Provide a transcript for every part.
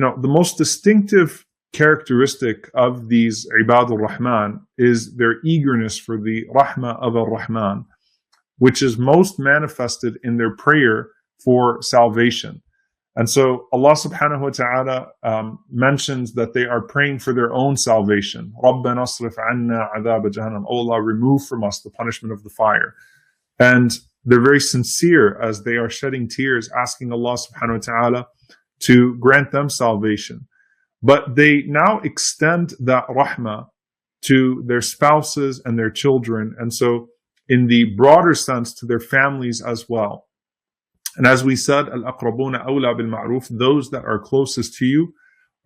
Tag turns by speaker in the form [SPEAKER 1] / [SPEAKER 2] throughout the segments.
[SPEAKER 1] the most distinctive characteristic of these Ibadur Rahman is their eagerness for the Rahmah of Ar-Rahman, which is most manifested in their prayer for salvation. And so Allah subhanahu wa ta'ala mentions that they are praying for their own salvation. رَبَّنَا اصْرِفْ عَنَّا عَذَابَ جَهَنَّمَ. Oh Allah, remove from us the punishment of the fire. And they're very sincere as they are shedding tears, asking Allah subhanahu wa ta'ala to grant them salvation. But they now extend that rahmah to their spouses and their children. And so in the broader sense, to their families as well. And as we said, al-aqrabuna awla bil-ma'ruf, those that are closest to you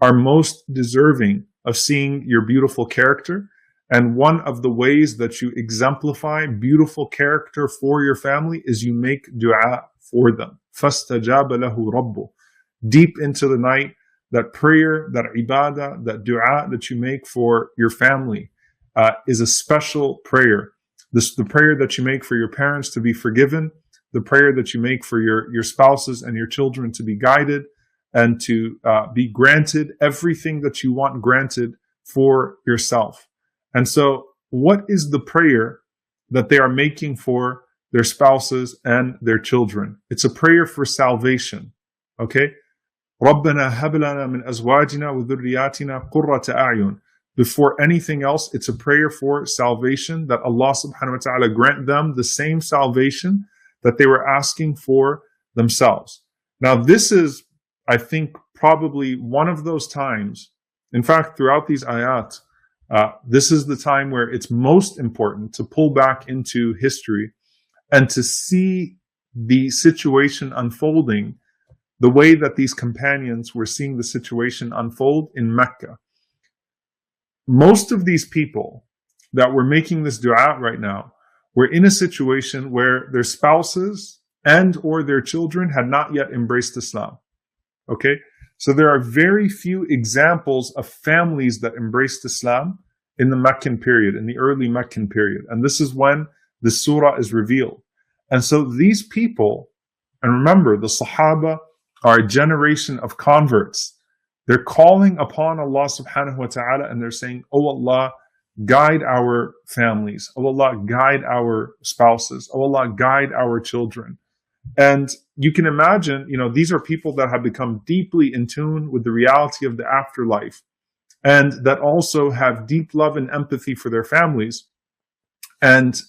[SPEAKER 1] are most deserving of seeing your beautiful character. And one of the ways that you exemplify beautiful character for your family is you make dua for them. فَاسْتَجَابَ لَهُ رَبُّهُ. Deep into the night, that prayer, that ibadah, that dua that you make for your family is a special prayer. The prayer that you make for your parents to be forgiven, the prayer that you make for your spouses and your children to be guided and to be granted everything that you want granted for yourself. And so what is the prayer that they are making for their spouses and their children? It's a prayer for salvation. Okay? رَبَّنَا هَبْ لَنَا مِنْ أَزْوَاجِنَا وَذُرِّيَّاتِنَا قُرَّةَ أَعْيُنٍ. Before anything else, it's a prayer for salvation, that Allah subhanahu wa ta'ala grant them the same salvation that they were asking for themselves. Now, this is, I think, probably one of those times, in fact, throughout these ayat, this is the time where it's most important to pull back into history and to see the situation unfolding the way that these companions were seeing the situation unfold in Mecca. Most of these people that were making this dua right now were in a situation where their spouses and or their children had not yet embraced Islam. Okay? So there are very few examples of families that embraced Islam in the Meccan period, in the early Meccan period. And this is when the surah is revealed. And so these people, and remember, the Sahaba are a generation of converts. They're calling upon Allah subhanahu wa ta'ala and they're saying, oh Allah, guide our families. Oh Allah, guide our spouses. Oh Allah, guide our children. And you can imagine, these are people that have become deeply in tune with the reality of the afterlife and that also have deep love and empathy for their families. And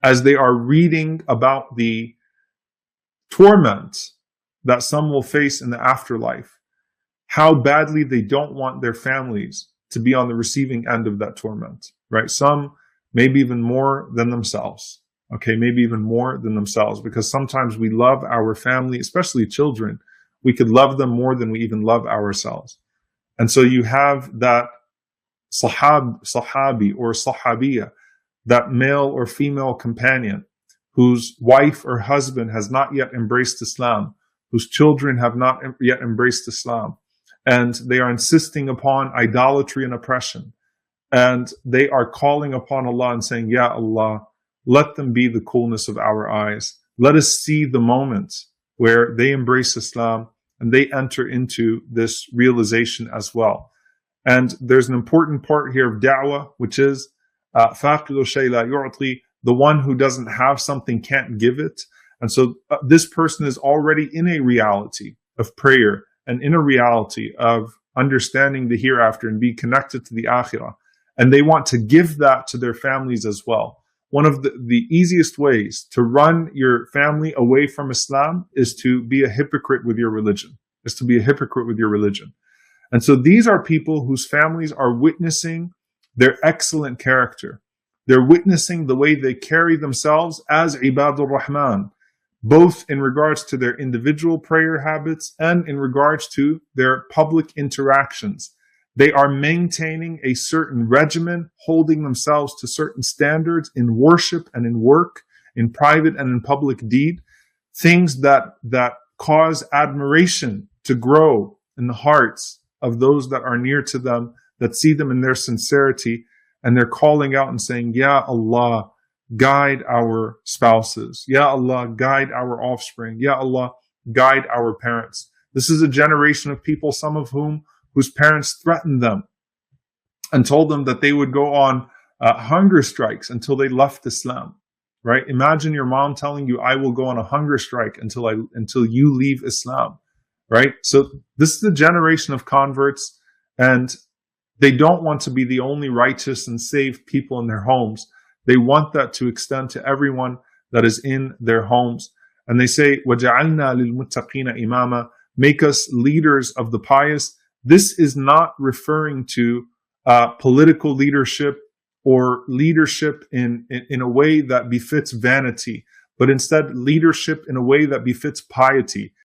[SPEAKER 1] as they are reading about the torment that some will face in the afterlife, how badly they don't want their families to be on the receiving end of that torment, right? Some maybe even more than themselves, okay? Maybe even more than themselves, because sometimes we love our family, especially children. We could love them more than we even love ourselves. And so you have that sahabi or sahabiya, that male or female companion whose wife or husband has not yet embraced Islam, whose children have not yet embraced Islam, and they are insisting upon idolatry and oppression. And they are calling upon Allah and saying, Ya Allah, let them be the coolness of our eyes. Let us see the moment where they embrace Islam and they enter into this realization as well. And there's an important part here of da'wah, which is فَاقِدُ الشَّيْء لَا يُعْطِي. The one who doesn't have something can't give it. And so this person is already in a reality of prayer and in a reality of understanding the hereafter and be connected to the akhirah. And they want to give that to their families as well. One of the easiest ways to run your family away from Islam is to be a hypocrite with your religion, And so these are people whose families are witnessing their excellent character. They're witnessing the way they carry themselves as Ibadur Rahman, both in regards to their individual prayer habits and in regards to their public interactions. They are maintaining a certain regimen, holding themselves to certain standards in worship and in work, in private and in public deed, things that cause admiration to grow in the hearts of those that are near to them, that see them in their sincerity, and they're calling out and saying, Ya Allah, guide our spouses. Ya Allah, guide our offspring. Ya Allah, guide our parents. This is a generation of people, some of whose parents threatened them and told them that they would go on hunger strikes until they left Islam. Right? Imagine your mom telling you, "I will go on a hunger strike until you leave Islam." Right? So this is the generation of converts, and they don't want to be the only righteous and saved people in their homes. They want that to extend to everyone that is in their homes. And they say, وَجَعَلْنَا لِلْمُتَّقِينَ إِمَامًا, make us leaders of the pious. This is not referring to political leadership or leadership in a way that befits vanity, but instead leadership in a way that befits piety.